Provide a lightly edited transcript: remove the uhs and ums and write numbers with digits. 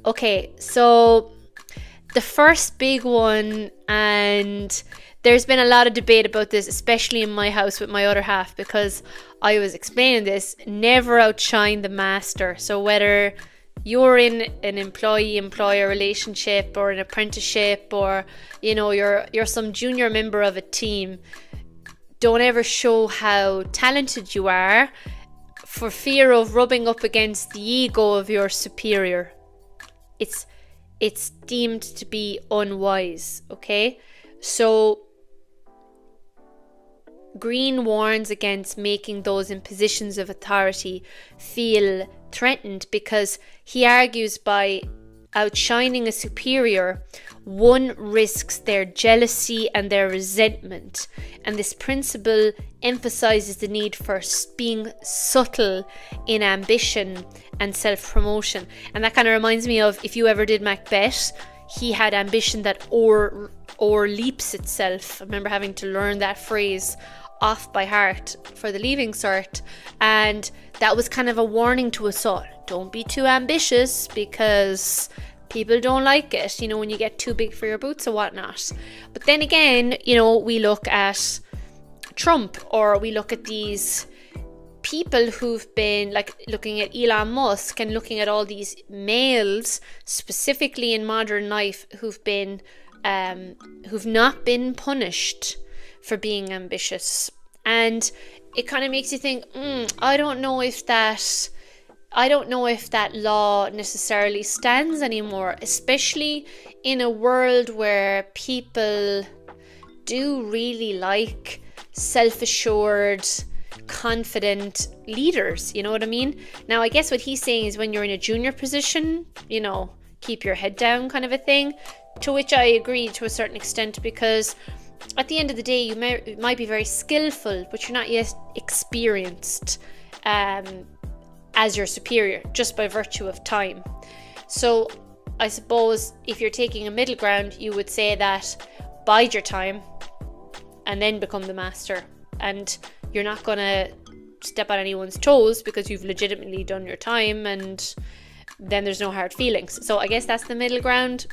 Okay, so the first big one, and there's been a lot of debate about this, especially in my house with my other half, because I was explaining this: never outshine the master. So whether you're in an employee-employer relationship or an apprenticeship, or you're some junior member of a team, don't ever show how talented you are for fear of rubbing up against the ego of your superior. It's deemed to be unwise, okay? So Greene warns against making those in positions of authority feel threatened, because he argues by outshining a superior, one risks their jealousy and their resentment. And this principle emphasizes the need for being subtle in ambition and self-promotion. And that kind of reminds me of, if you ever did Macbeth, he had ambition that o'erleaps itself. I remember having to learn that phrase off by heart for the Leaving Cert, and that was kind of a warning to us all. Don't be too ambitious, because people don't like it, when you get too big for your boots or whatnot. But then again, we look at Trump, or we look at these people who've been, like, looking at Elon Musk and looking at all these males, specifically in modern life, who've not been punished for being ambitious. And it kind of makes you think, I don't know if that law necessarily stands anymore, especially in a world where people do really like self-assured, confident leaders. You know what I mean? Now, I guess what he's saying is, when you're in a junior position, keep your head down, kind of a thing, to which I agree to a certain extent, because at the end of the day, you might be very skillful, but you're not yet experienced as your superior, just by virtue of time. So I suppose if you're taking a middle ground, you would say that bide your time and then become the master. And you're not going to step on anyone's toes, because you've legitimately done your time, and then there's no hard feelings. So I guess that's the middle ground.